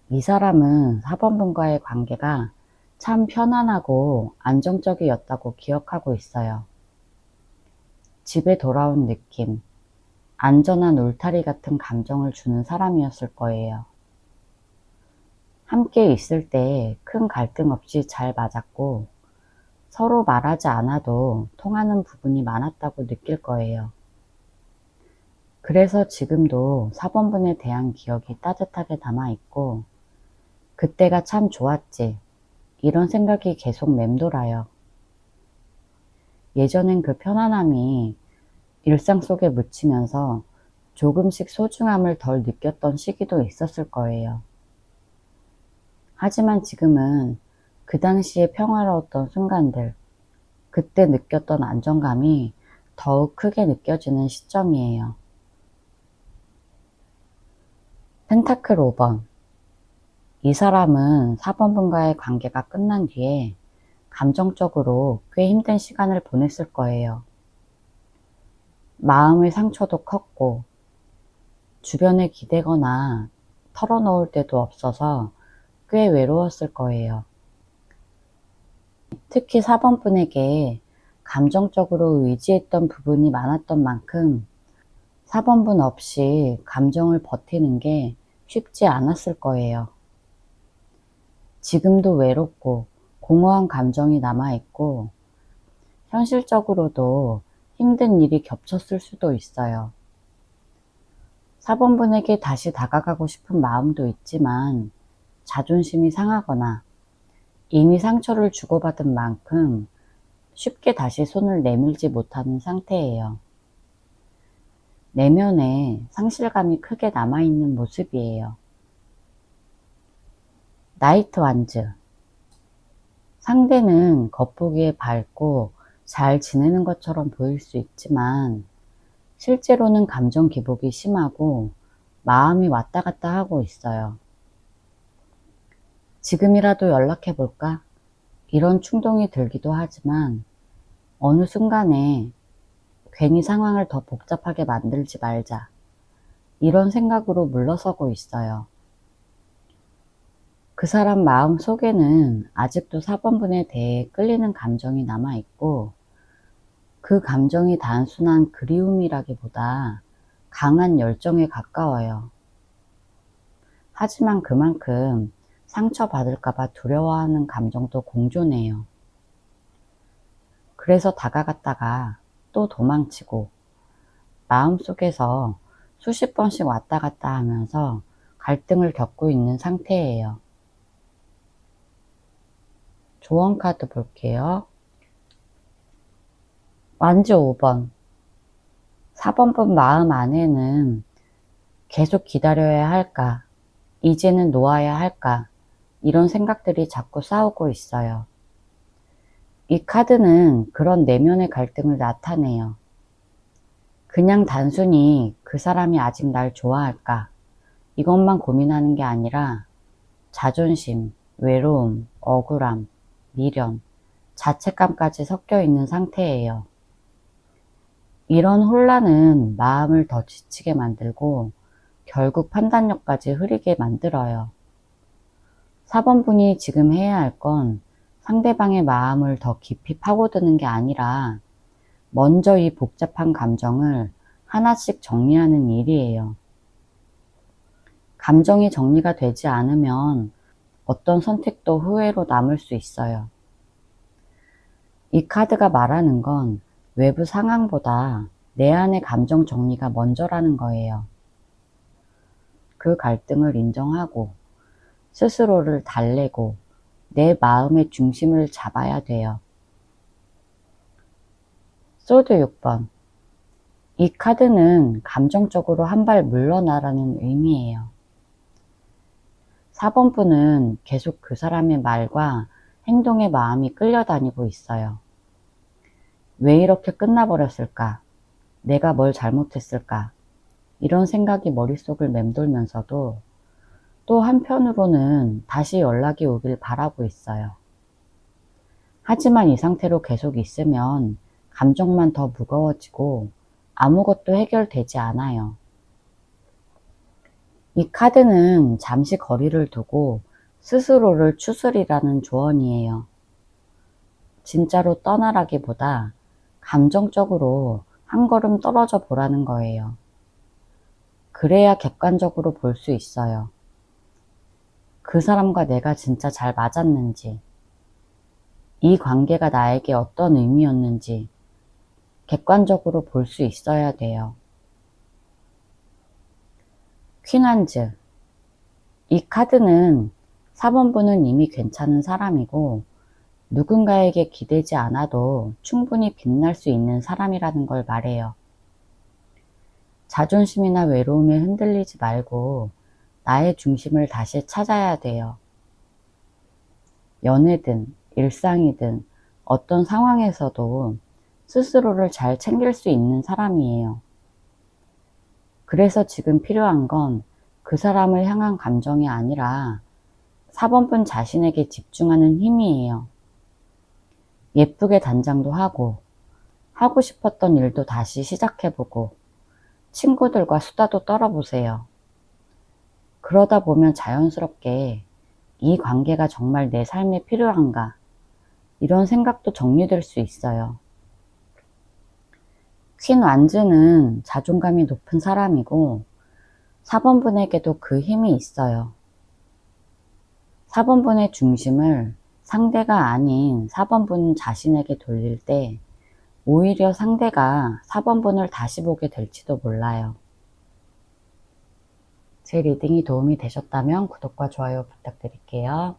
이 사람은 4번분과의 관계가 참 편안하고 안정적이었다고 기억하고 있어요. 집에 돌아온 느낌, 안전한 울타리 같은 감정을 주는 사람이었을 거예요. 함께 있을 때 큰 갈등 없이 잘 맞았고 서로 말하지 않아도 통하는 부분이 많았다고 느낄 거예요. 그래서 지금도 4번분에 대한 기억이 따뜻하게 남아있고 그때가 참 좋았지 이런 생각이 계속 맴돌아요. 예전엔 그 편안함이 일상 속에 묻히면서 조금씩 소중함을 덜 느꼈던 시기도 있었을 거예요. 하지만 지금은 그 당시에 평화로웠던 순간들, 그때 느꼈던 안정감이 더욱 크게 느껴지는 시점이에요. 펜타클 5번. 이 사람은 4번분과의 관계가 끝난 뒤에 감정적으로 꽤 힘든 시간을 보냈을 거예요. 마음의 상처도 컸고 주변에 기대거나 털어놓을 데도 없어서 꽤 외로웠을 거예요. 특히 4번분에게 감정적으로 의지했던 부분이 많았던 만큼 4번분 없이 감정을 버티는 게 쉽지 않았을 거예요. 지금도 외롭고 공허한 감정이 남아있고 현실적으로도 힘든 일이 겹쳤을 수도 있어요. 4번분에게 다시 다가가고 싶은 마음도 있지만 자존심이 상하거나 이미 상처를 주고받은 만큼 쉽게 다시 손을 내밀지 못하는 상태예요. 내면에 상실감이 크게 남아있는 모습이에요. 나이트 완즈. 상대는 겉보기에 밝고 잘 지내는 것처럼 보일 수 있지만 실제로는 감정 기복이 심하고 마음이 왔다 갔다 하고 있어요. 지금이라도 연락해 볼까? 이런 충동이 들기도 하지만 어느 순간에 괜히 상황을 더 복잡하게 만들지 말자. 이런 생각으로 물러서고 있어요. 그 사람 마음 속에는 아직도 4번분에 대해 끌리는 감정이 남아있고 그 감정이 단순한 그리움이라기보다 강한 열정에 가까워요. 하지만 그만큼 상처받을까봐 두려워하는 감정도 공존해요. 그래서 다가갔다가 또 도망치고 마음속에서 수십 번씩 왔다 갔다 하면서 갈등을 겪고 있는 상태예요. 조언 카드 볼게요. 완주 5번. 4번분 마음 안에는 계속 기다려야 할까? 이제는 놓아야 할까? 이런 생각들이 자꾸 싸우고 있어요. 이 카드는 그런 내면의 갈등을 나타내요. 그냥 단순히 그 사람이 아직 날 좋아할까? 이것만 고민하는 게 아니라 자존심, 외로움, 억울함, 미련, 자책감까지 섞여 있는 상태예요. 이런 혼란은 마음을 더 지치게 만들고 결국 판단력까지 흐리게 만들어요. 4번분이 지금 해야 할 건 상대방의 마음을 더 깊이 파고드는 게 아니라 먼저 이 복잡한 감정을 하나씩 정리하는 일이에요. 감정이 정리가 되지 않으면 어떤 선택도 후회로 남을 수 있어요. 이 카드가 말하는 건 외부 상황보다 내 안의 감정 정리가 먼저라는 거예요. 그 갈등을 인정하고 스스로를 달래고 내 마음의 중심을 잡아야 돼요. 소드 6번. 이 카드는 감정적으로 한 발 물러나라는 의미예요. 4번분은 계속 그 사람의 말과 행동에 마음이 끌려다니고 있어요. 왜 이렇게 끝나버렸을까? 내가 뭘 잘못했을까? 이런 생각이 머릿속을 맴돌면서도 또 한편으로는 다시 연락이 오길 바라고 있어요. 하지만 이 상태로 계속 있으면 감정만 더 무거워지고 아무것도 해결되지 않아요. 이 카드는 잠시 거리를 두고 스스로를 추스리라는 조언이에요. 진짜로 떠나라기보다 감정적으로 한 걸음 떨어져 보라는 거예요. 그래야 객관적으로 볼 수 있어요. 그 사람과 내가 진짜 잘 맞았는지, 이 관계가 나에게 어떤 의미였는지 객관적으로 볼 수 있어야 돼요. 퀸한즈. 이 카드는 4번분은 이미 괜찮은 사람이고 누군가에게 기대지 않아도 충분히 빛날 수 있는 사람이라는 걸 말해요. 자존심이나 외로움에 흔들리지 말고 나의 중심을 다시 찾아야 돼요. 연애든 일상이든 어떤 상황에서도 스스로를 잘 챙길 수 있는 사람이에요. 그래서 지금 필요한 건 그 사람을 향한 감정이 아니라 4번분 자신에게 집중하는 힘이에요. 예쁘게 단장도 하고 싶었던 일도 다시 시작해보고 친구들과 수다도 떨어보세요. 그러다 보면 자연스럽게 이 관계가 정말 내 삶에 필요한가 이런 생각도 정리될 수 있어요. 퀸 완즈는 자존감이 높은 사람이고 4번분에게도 그 힘이 있어요. 4번분의 중심을 상대가 아닌 4번분 자신에게 돌릴 때 오히려 상대가 4번분을 다시 보게 될지도 몰라요. 제 리딩이 도움이 되셨다면 구독과 좋아요 부탁드릴게요.